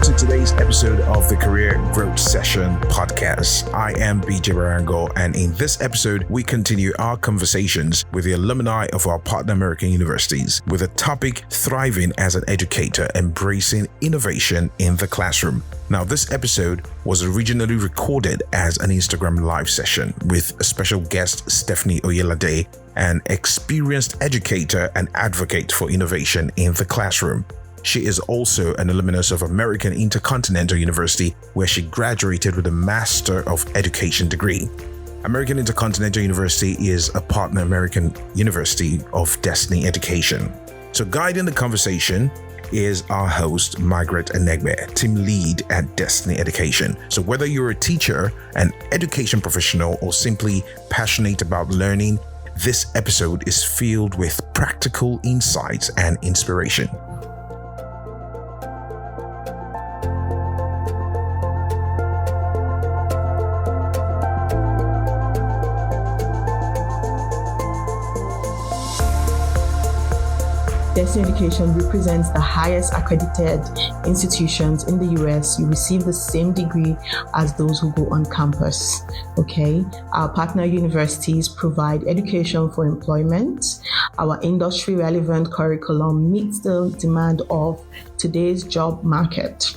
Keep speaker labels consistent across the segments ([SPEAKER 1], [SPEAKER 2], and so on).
[SPEAKER 1] to today's episode of the Career Growth Session podcast. I am BJ Barango, and in this episode, we continue our conversations with the alumni of our partner American universities with a topic: thriving as an educator, embracing innovation in the classroom. Now, this episode was originally recorded as an Instagram live session with a special guest, Stephanie Oyelade, an experienced educator and advocate for innovation in the classroom. She is also an alumnus of American InterContinental University, where she graduated with a Master of Education degree. American InterContinental University is a partner American University of Destiny Education. So guiding the conversation is our host, Margaret Anegbeh, team lead at Destiny Education. So whether you're a teacher, an education professional, or simply passionate about learning, this episode is filled with practical insights and inspiration.
[SPEAKER 2] Destiny Education represents the highest accredited institutions in the US. You receive the same degree as those who go on campus. Okay, our partner universities provide education for employment. Our industry relevant curriculum meets the demand of today's job market.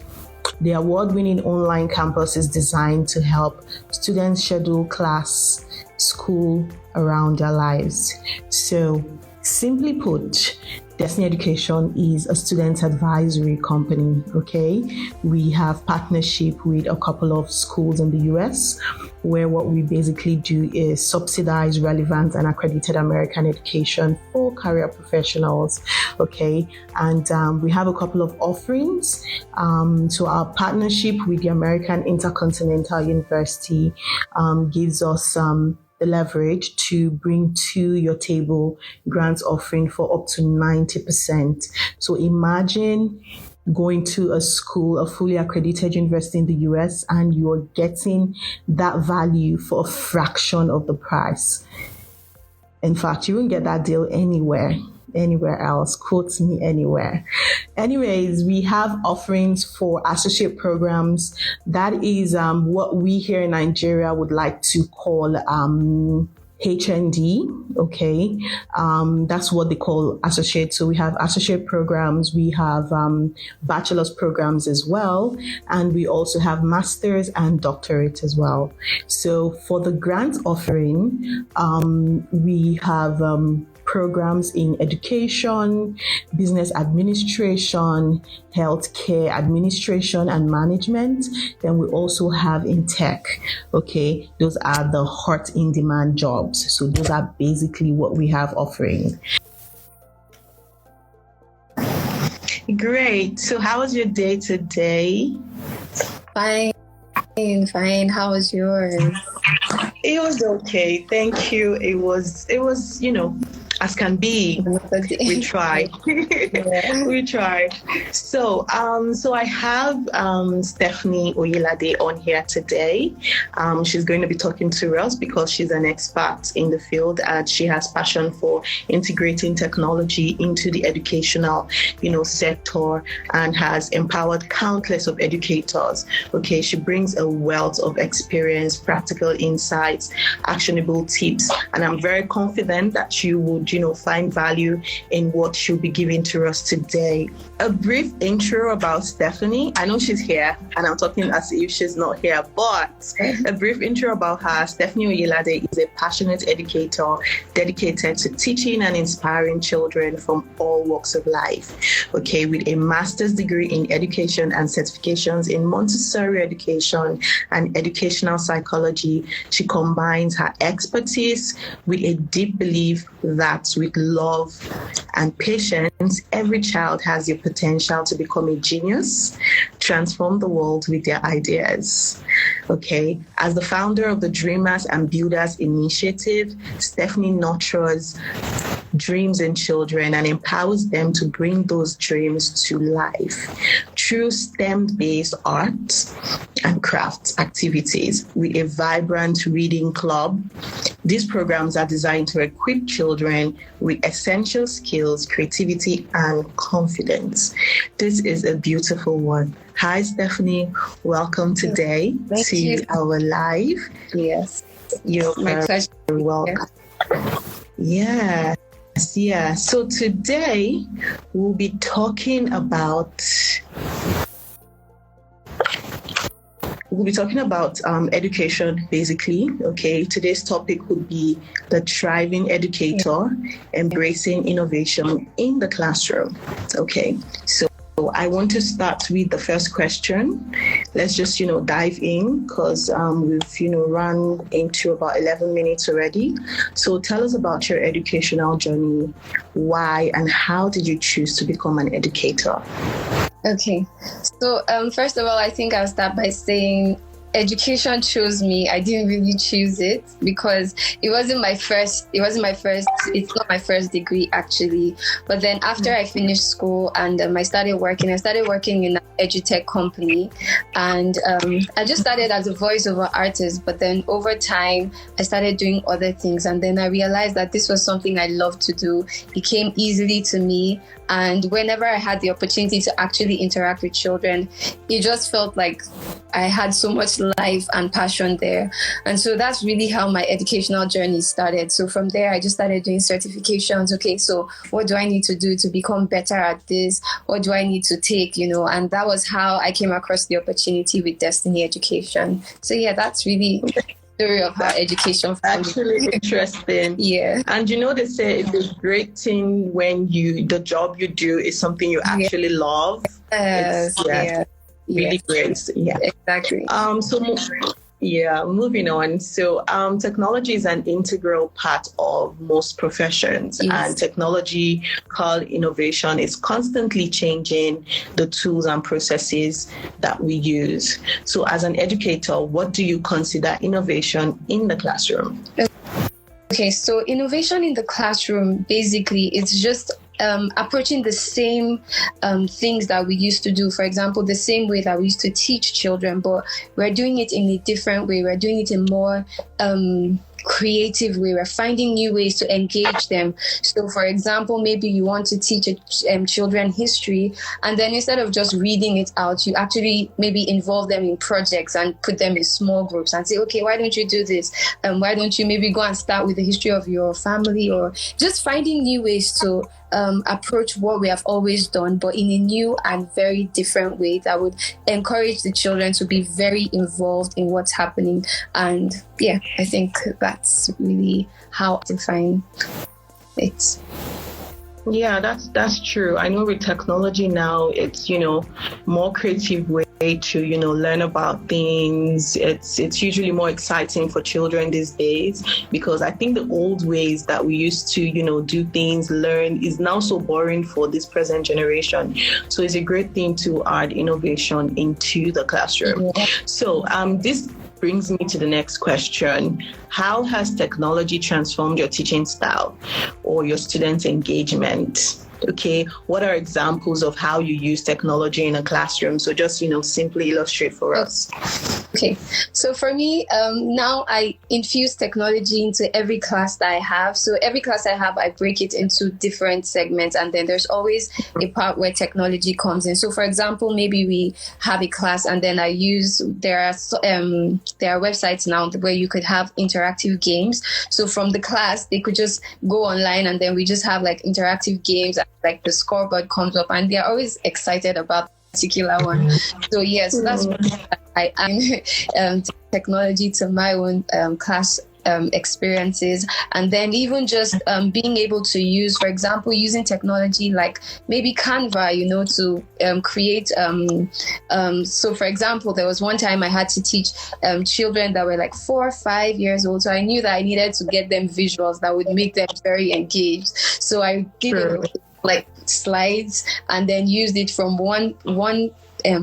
[SPEAKER 2] The award-winning online campus is designed to help students schedule class, school around their lives. So, simply put, Destiny Education is a student advisory company, okay? We have partnership with a couple of schools in the US, where what we basically do is subsidize relevant and accredited American education for career professionals, okay? And we have a couple of offerings. So our partnership with the American InterContinental University gives us the leverage to bring to your table grants offering for up to 90%. So imagine going to a school, a fully accredited university in the US, and you're getting that value for a fraction of the price. In fact, you won't get that deal anywhere else. Quote me anywhere. Anyways, we have offerings for associate programs. That is what we here in Nigeria would like to call HND, okay? That's what they call associate. So we have associate programs, we have bachelor's programs as well, and we also have master's and doctorate as well. So for the grant offering, we have programs in education, business administration, healthcare administration and management. Then we also have in tech, okay? Those are the hot in-demand jobs. So those are basically what we have offering. Great. So how was your day today?
[SPEAKER 3] Fine. How was yours?
[SPEAKER 2] It was okay. Thank you. It was, as can be. We try. We try. So I have Stephanie Oyelade on here today. She's going to be talking to us because she's an expert in the field and she has passion for integrating technology into the educational, sector, and has empowered countless of educators. Okay, she brings a wealth of experience, practical insights, actionable tips, and I'm very confident that you would find value in what she'll be giving to us today. A brief intro about Stephanie. I know she's here and I'm talking as if she's not here, but a brief intro about her. Stephanie Oyelade is a passionate educator dedicated to teaching and inspiring children from all walks of life. Okay, with a master's degree in education and certifications in Montessori education and educational psychology, she combines her expertise with a deep belief that with love and patience, every child has the potential to become a genius, transform the world with their ideas. Okay, as the founder of the Dreamers and Builders Initiative, Stephanie nurtures dreams in children and empowers them to bring those dreams to life through STEM-based arts and crafts activities with a vibrant reading club. These programs are designed to equip children with essential skills, creativity, and confidence. This is a beautiful one. Hi, Stephanie. Welcome today to our live.
[SPEAKER 3] Yes.
[SPEAKER 2] You're
[SPEAKER 3] My pleasure.
[SPEAKER 2] very welcome. Yes. Yeah. So today we'll be talking about education, basically. Okay. Today's topic would be the thriving educator, embracing innovation in the classroom. Okay. So I want to start with the first question. Let's just, dive in because we've, run into about 11 minutes already. So tell us about your educational journey. Why and how did you choose to become an educator?
[SPEAKER 3] Okay. So first of all, I think I'll start by saying education chose me. I didn't really choose it because it's not my first degree actually. But then after I finished school and I started working in an edutech company, and I just started as a voiceover artist, but then over time I started doing other things, and then I realized that this was something I loved to do. It came easily to me, and whenever I had the opportunity to actually interact with children, it just felt like I had so much life and passion there. And so that's really how my educational journey started. So from there, I just started doing certifications. Okay, so what do I need to do to become better at this? What do I need to take, And that was how I came across the opportunity with Destiny Education. So yeah, that's really the story of how education
[SPEAKER 2] actually interesting.
[SPEAKER 3] Yeah.
[SPEAKER 2] And they say it's a great thing when the job you do is something you actually love.
[SPEAKER 3] Yes.
[SPEAKER 2] Really great. Yeah.
[SPEAKER 3] Exactly.
[SPEAKER 2] Moving on. So technology is an integral part of most professions, and technological innovation is constantly changing the tools and processes that we use. So as an educator, what do you consider innovation in the classroom?
[SPEAKER 3] Okay, so innovation in the classroom, basically, it's just approaching the same things that we used to do. For example, the same way that we used to teach children, but we're doing it in a different way. We're doing it in more creative way. We're finding new ways to engage them. So for example, maybe you want to teach children history, and then instead of just reading it out, you actually maybe involve them in projects and put them in small groups and say, okay, why don't you do this? Why don't you maybe go and start with the history of your family, or just finding new ways to approach what we have always done, but in a new and very different way that would encourage the children to be very involved in what's happening. And yeah, I think that's really how I define it.
[SPEAKER 2] Yeah, that's true. I know with technology now, it's, more creative way to, learn about things. It's usually more exciting for children these days, because I think the old ways that we used to, do things, learn, is now so boring for this present generation. So it's a great thing to add innovation into the classroom. Yeah. So this brings me to the next question. How has technology transformed your teaching style or your students' engagement? Okay, what are examples of how you use technology in a classroom? So just, simply illustrate for us.
[SPEAKER 3] Okay, so for me, now I infuse technology into every class that I have. So every class I have, I break it into different segments, and then there's always a part where technology comes in. So for example, maybe we have a class, and then there are websites now where you could have interactive games. So from the class, they could just go online, and then we just have like interactive games, like the scoreboard comes up, and they're always excited about particular one. So yes, that's what I am technology to my own class experiences. And then even just being able to use, for example, using technology like maybe Canva, to create. So for example, there was one time I had to teach children that were like 4 or 5 years old. So I knew that I needed to get them visuals that would make them very engaged. So I did like slides, and then used it from one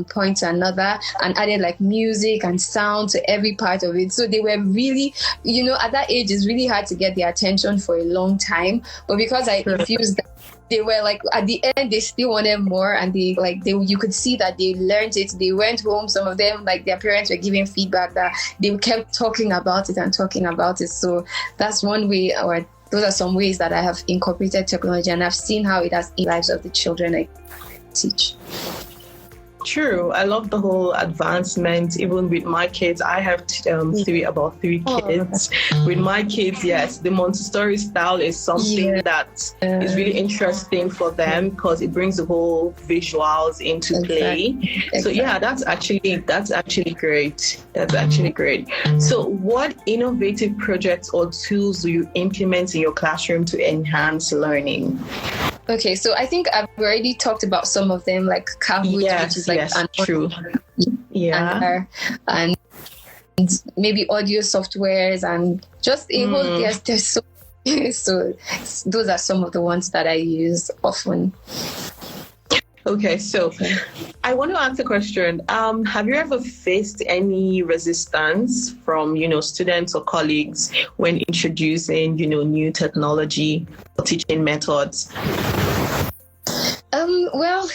[SPEAKER 3] point to another, and added like music and sound to every part of it. So they were really, at that age, it's really hard to get their attention for a long time. But because I infused that, they were like, at the end, they still wanted more, and you could see that they learned it. They went home. Some of them, like their parents were giving feedback that they kept talking about it and talking about it. So that's one way, or those are some ways that I have incorporated technology, and I've seen how it has in the lives of the children I teach.
[SPEAKER 2] True. I love the whole advancement. Even with my kids, I have three kids. With my kids, yes, the Montessori style is something that is really interesting for them because it brings the whole visuals into play. So yeah, that's actually great. That's actually great. So what innovative projects or tools do you implement in your classroom to enhance learning?
[SPEAKER 3] Okay, so I think I've already talked about some of them, like Kahoot, which is like
[SPEAKER 2] true.
[SPEAKER 3] And maybe audio softwares, and just a whole there's so those are some of the ones that I use often.
[SPEAKER 2] Okay, so I want to ask a question. Have you ever faced any resistance from, students or colleagues when introducing, new technology or teaching methods?
[SPEAKER 3] Well,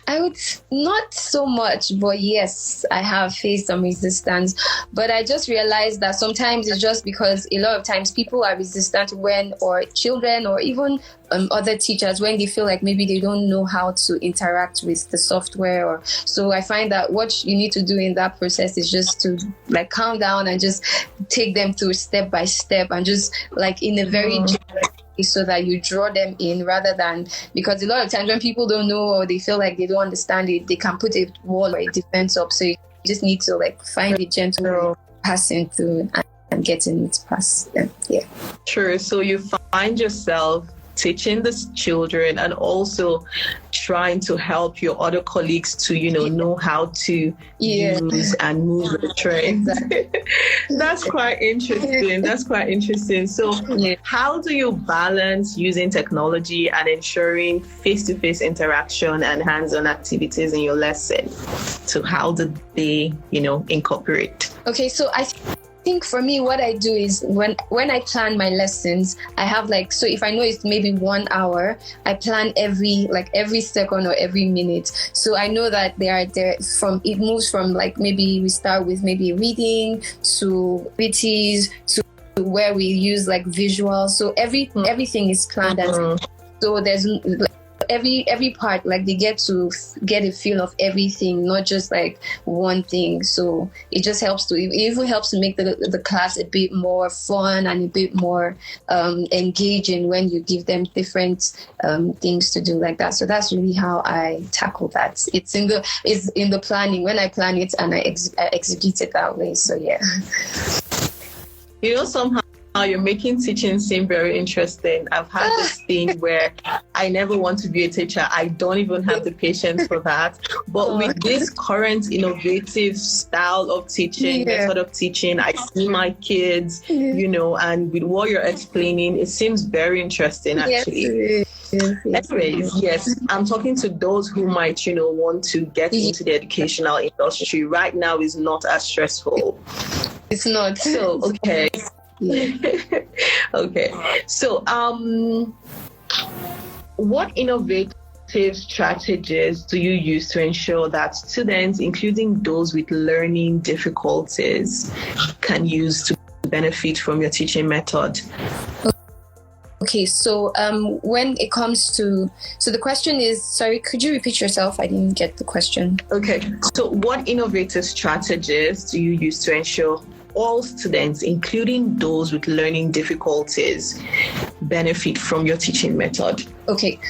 [SPEAKER 3] I would not so much, but yes, I have faced some resistance. But I just realized that sometimes it's just because a lot of times people are resistant or children or even other teachers, when they feel like maybe they don't know how to interact with the software. So I find that what you need to do in that process is just to like calm down and just take them through step by step, and just like in a very so that you draw them in, rather than, because a lot of times when people don't know or they feel like they don't understand it, they can put a wall or a defense up. So you just need to like find a gentle passing through and getting it past them. Yeah.
[SPEAKER 2] Sure. So you find yourself teaching the children and also trying to help your other colleagues to, know how to use and move the trend. Exactly. That's quite interesting. So how do you balance using technology and ensuring face-to-face interaction and hands-on activities in your lesson? So how do they, incorporate?
[SPEAKER 3] Okay, so I think for me, what I do is when I plan my lessons, I have so if I know it's maybe 1 hour, I plan every second or every minute. So I know that it moves from maybe we start with maybe reading to activities to where we use visuals. So everything is planned. And so there's every part, they get to get a feel of everything, not just one thing. So it just helps to make the class a bit more fun and a bit more engaging when you give them different things to do like that. So that's really how I tackle that. It's in the planning, when I plan it and I execute it that way. So yeah.
[SPEAKER 2] Somehow you're making teaching seem very interesting. I've had this thing where I never want to be a teacher. I don't even have the patience for that. But with this current innovative style of teaching, method of teaching, I see my kids, and with what you're explaining, it seems very interesting, actually. Anyways, yes, I'm talking to those who might, want to get into the educational industry. Right now is not as stressful.
[SPEAKER 3] It's not.
[SPEAKER 2] So, okay. Okay. So, what innovative strategies do you use to ensure that students, including those with learning difficulties, can use to benefit from your teaching method?
[SPEAKER 3] Okay, so when it comes to, so the question is, sorry, could you repeat yourself? I didn't get the question.
[SPEAKER 2] Okay, so what innovative strategies do you use to ensure all students, including those with learning difficulties, benefit from your teaching method?
[SPEAKER 3] Okay,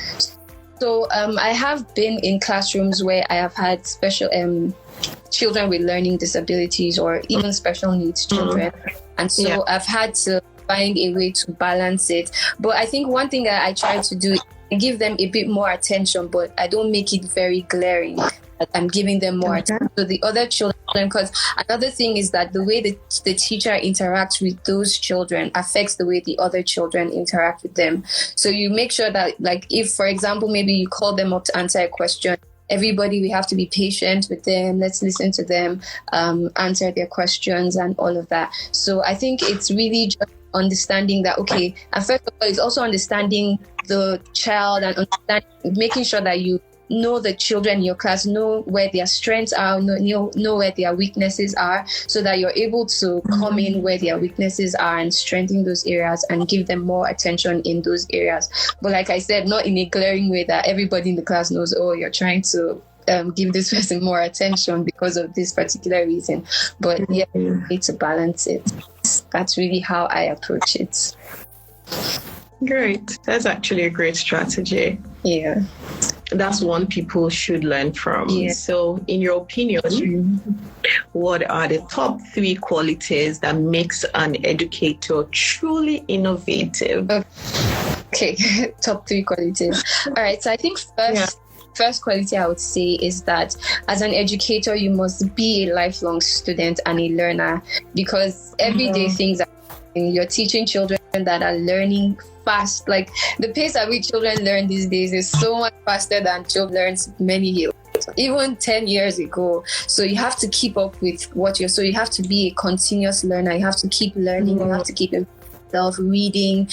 [SPEAKER 3] so I have been in classrooms where I have had special children with learning disabilities or even special needs children. And so I've had to find a way to balance it. But I think one thing that I try to do is give them a bit more attention, but I don't make it very glaring. I'm giving them more attention to the other children, because another thing is that the way the teacher interacts with those children affects the way the other children interact with them. So you make sure that, if, for example, maybe you call them up to answer a question, everybody, we have to be patient with them. Let's listen to them, answer their questions and all of that. So I think it's really just understanding that, okay, and first of all, it's also understanding the child and making sure that you know the children in your class, know where their strengths are, know where their weaknesses are, so that you're able to come in where their weaknesses are and strengthen those areas and give them more attention in those areas. But like I said, not in a glaring way that everybody in the class knows, oh, you're trying to give this person more attention because of this particular reason. But yeah, you need to balance it. That's really how I approach it.
[SPEAKER 2] Great. That's actually a great strategy.
[SPEAKER 3] Yeah.
[SPEAKER 2] That's one people should learn from. Yeah. So in your opinion, what are the top 3 qualities that makes an educator truly innovative?
[SPEAKER 3] Okay, top 3 qualities. All right, so I think first quality I would say is that as an educator, you must be a lifelong student and a learner, because everyday things you're teaching children that are learning fast. Like the pace at which children learn these days is so much faster than children learned many years, even 10 years ago. So you have to keep up with so you have to be a continuous learner. You have to keep learning. You have to keep reading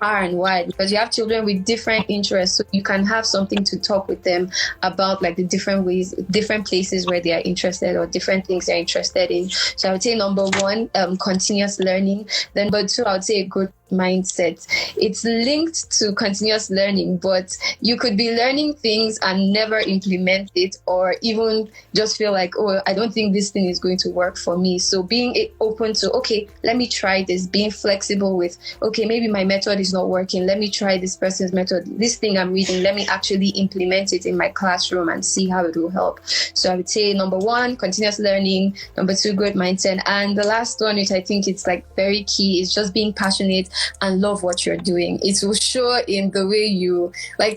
[SPEAKER 3] far and wide, because you have children with different interests, so you can have something to talk with them about, like the different places where they are interested or different things they're interested in. So I would say number 1, continuous learning. Then number 2, I would say a good mindset. It's linked to continuous learning, but you could be learning things and never implement it, or even just feel like, oh, I don't think this thing is going to work for me. So being open to, okay, let me try this, being flexible with, okay, maybe my method is not working, let me try this person's method, this thing I'm reading, let me actually implement it in my classroom and see how it will help. So I would say number 1, continuous learning, number 2, good mindset, and the last one, which I think it's like very key, is just being passionate and love what you're doing. It will show in the way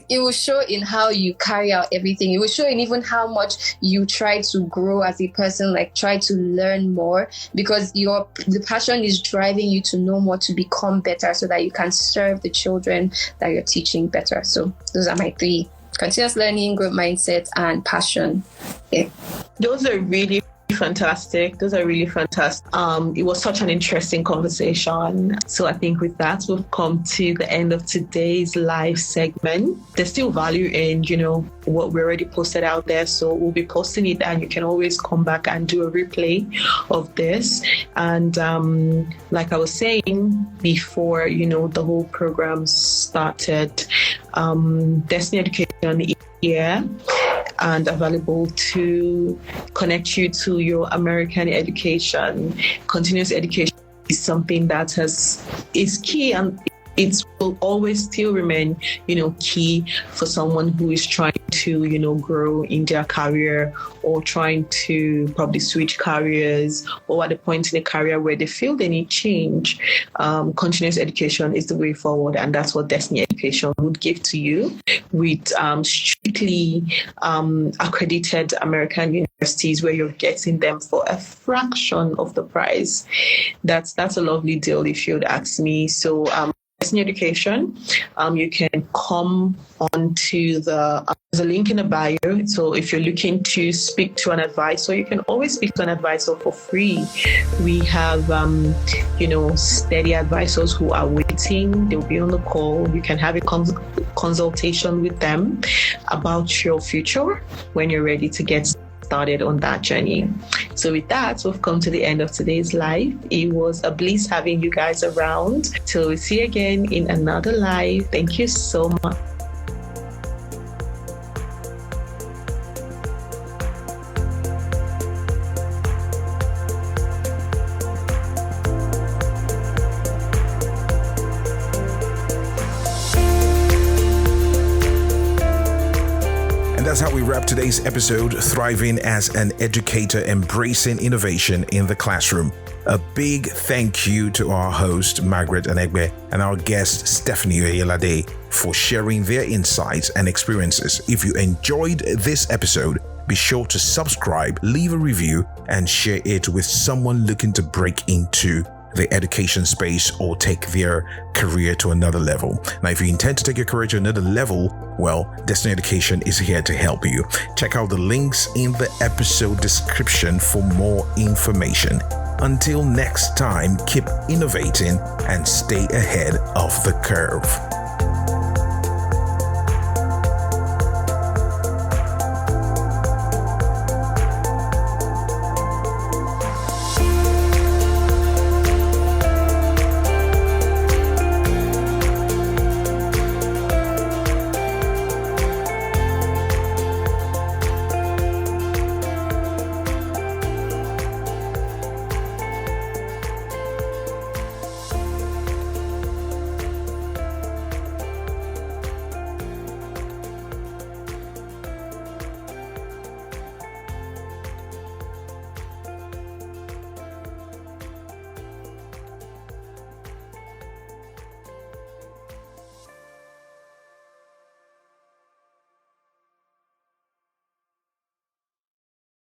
[SPEAKER 3] it will show in how you carry out everything. It will show in even how much you try to grow as a person, like try to learn more, because the passion is driving you to know more, to become better, so that you can serve the children that you're teaching better. So those are my 3: continuous learning, growth mindset, and passion. Yeah.
[SPEAKER 2] Those are really fantastic. It was such an interesting conversation. So I think with that, we've come to the end of today's live segment. There's still value in, what we already posted out there. So we'll be posting it, and you can always come back and do a replay of this. And like I was saying before, the whole program started, Destiny Education is here and available to connect you to your American education. Continuous education is something that is key, and it will always still remain, key for someone who is trying to, grow in their career, or trying to probably switch careers, or at the point in a career where they feel they need change. Continuous education is the way forward, and that's what Destiny Education would give to you with strictly accredited American universities, where you're getting them for a fraction of the price. That's a lovely deal, if you'd ask me. So Destiny Education, you can come onto there's a link in the bio. So if you're looking to speak to an advisor, you can always speak to an advisor for free. We have, steady advisors who are waiting. They'll be on the call. You can have a consultation with them about your future when you're ready to get started on that journey. So with that, we've come to the end of today's live. It was a bliss having you guys around. Till we see you again in another live. Thank you so much.
[SPEAKER 1] That's how we wrap today's episode, Thriving as an Educator, Embracing Innovation in the Classroom. A big thank you to our host, Margaret Anegbeh, and our guest, Stephanie Oyelade, for sharing their insights and experiences. If you enjoyed this episode, be sure to subscribe, leave a review, and share it with someone looking to break into the education space or take their career to another level. Now, if you intend to take your career to another level, well, Destiny Education is here to help you. Check out the links in the episode description for more information. Until next time, keep innovating and stay ahead of the curve.